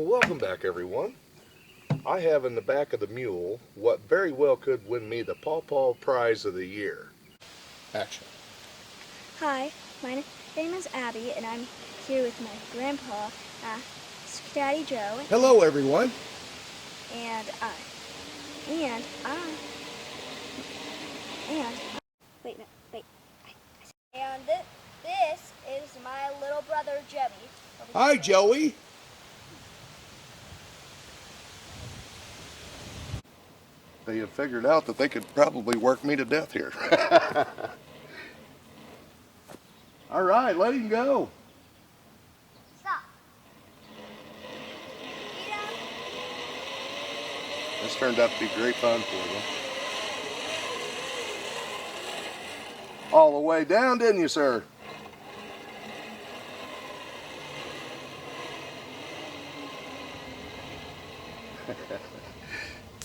Well, welcome back, everyone. I have in the back of the mule what very well could win me the Paw Paw Prize of the Year. Action. Hi, my name is Abby, and I'm here with my grandpa, Daddy Joe. Hello, everyone. And wait. And this is my little brother, Joey. Hi, Joey. They had figured out that they could probably work me to death here. All right, let him go. Stop. This turned out to be great fun for them. All the way down, didn't you, sir?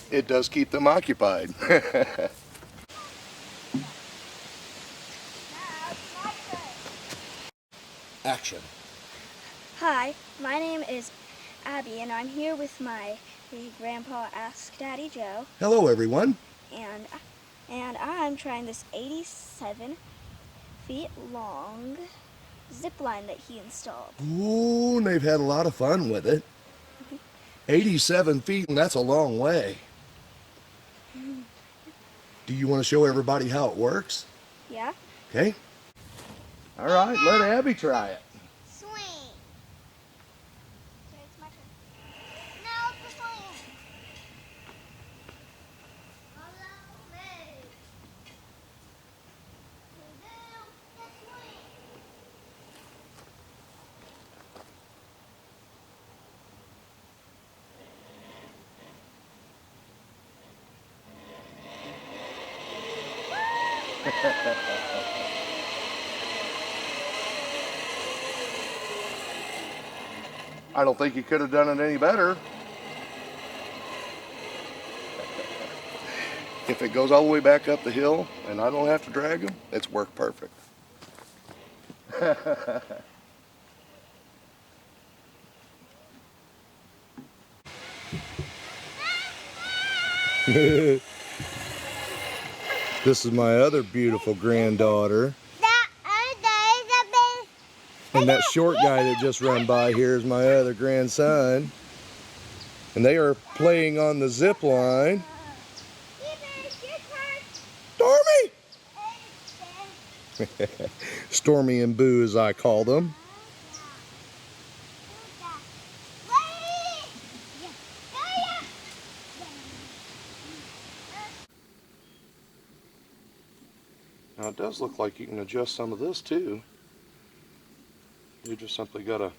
It does keep them occupied. Action. Hi, my name is Abby, and I'm here with my grandpa, Ask Daddy Joe. Hello, everyone. And I'm trying this 87 feet long zip line that he installed. Ooh, and they've had a lot of fun with it. 87 feet, and that's a long way. Do you want to show everybody how it works? Yeah? Okay. All right, let Abby try it. Swing. Okay, it's my turn. Now it's the swing. I don't think you could have done it any better. If it goes all the way back up the hill and I don't have to drag them, it's worked perfect. This is my other beautiful granddaughter. And that short guy that just ran by here is my other grandson. And they are playing on the zip line. Stormy! Stormy and Boo, as I call them. Now it does look like you can adjust some of this too. You just simply got a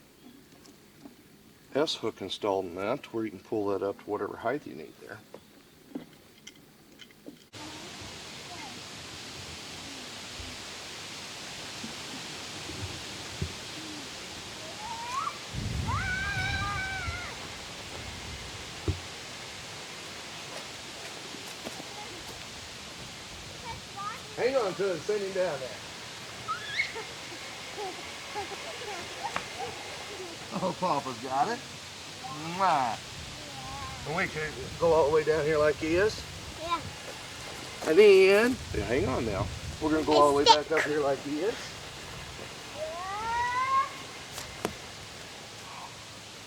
S-hook installed in that where you can pull that up to whatever height you need there. Hang on to it, send him down there. Oh, Papa's got it. Mwah. And we can go all the way down here like he is. Yeah. And then, hang on now. We're going to go all the way back up here like he is.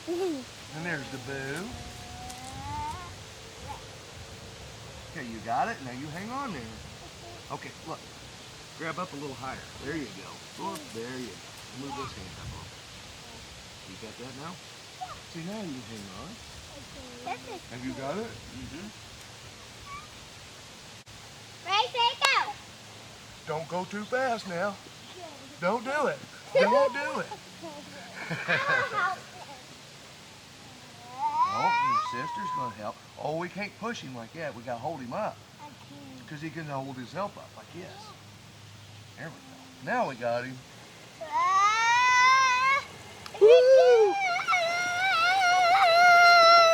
And there's the Boo. Okay, you got it. Now you hang on there. Okay, look. Grab up a little higher. There you go. Look, there you go. Move this hand up a little. You got that now? See, now you hang on. Have you got it? Mm-hmm. Ready, go. Don't go too fast now. Don't do it. Don't do it. Oh, your sister's going to help. Oh, we can't push him like that. We got to hold him up. Because he can hold himself up like this. There we go. Now we got him. Woo!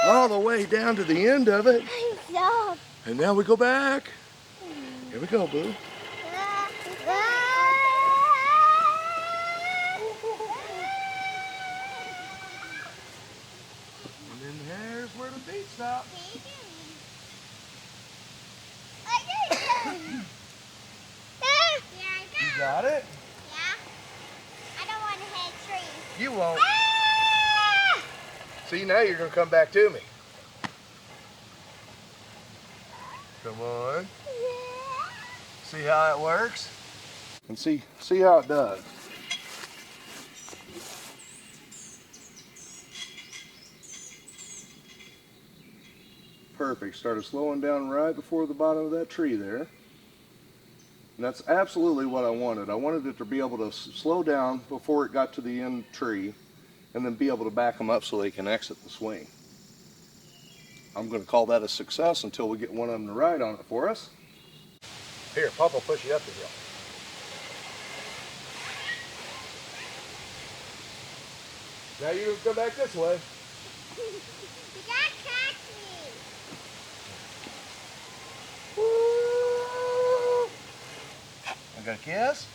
All the way down to the end of it. And now we go back. Here we go, Boo. Got it? Yeah. I don't want to hit a tree. You won't. Ah! See, now you're going to come back to me. Come on. See how it works? And see how it does. Perfect. Started slowing down right before the bottom of that tree there. And that's absolutely what I wanted. I wanted it to be able to slow down before it got to the end tree and then be able to back them up so they can exit the swing. I'm going to call that a success until we get one of them to ride on it for us. Here, Papa will push you up the hill. Now you come back this way. You gotta catch me. Woo! I got a kiss,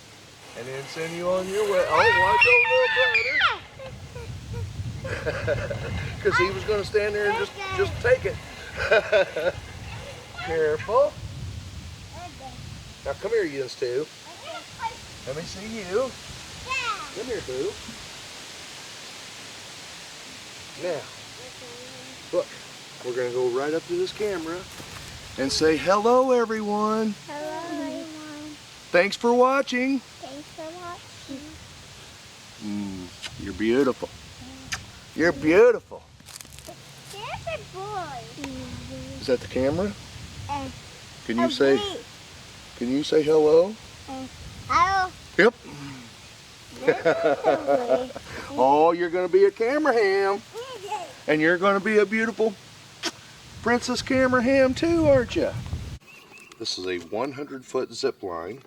and then send you on your way. Oh, watch your little brother. Because he was going to stand there and just take it. Careful. Now come here, you two. Let me see you. Come here, boo. Now, look, we're going to go right up to this camera and say hello, everyone. Hello, everyone. Thanks for watching. Thanks for watching. You're beautiful. You're beautiful. There's a boy. Is that the camera? Can you a say? bee. Can you say hello? Hello. Yep. There's a Oh, you're going to be a camera ham, and you're going to be a beautiful princess camera ham too, aren't you? This is a 100-foot zip line.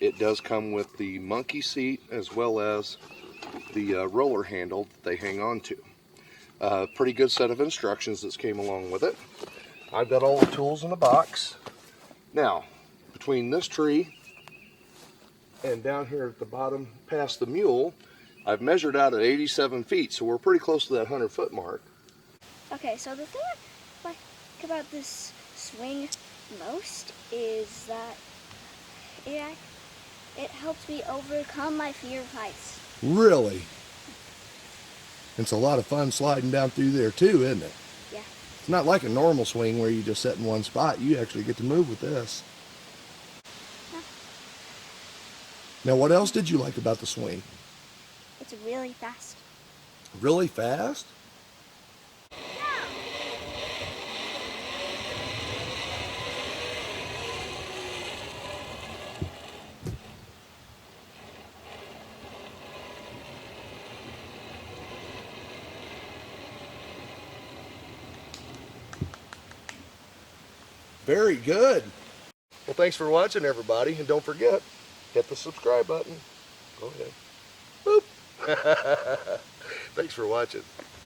It does come with the monkey seat as well as the roller handle that they hang on to. Pretty good set of instructions that came along with it. I've got all the tools in a box. Now, between this tree and down here at the bottom past the mule, I've measured out at 87 feet, so we're pretty close to that 100-foot mark. Okay, so the thing I like about this swing most is that it helps me overcome my fear of heights. Really? It's a lot of fun sliding down through there too, isn't it? Yeah. It's not like a normal swing where you just sit in one spot. You actually get to move with this. Yeah. Now, what else did you like about the swing? It's really fast. Really fast? Very good. Well, thanks for watching, everybody. And don't forget, hit the subscribe button. Go ahead. Boop. Thanks for watching.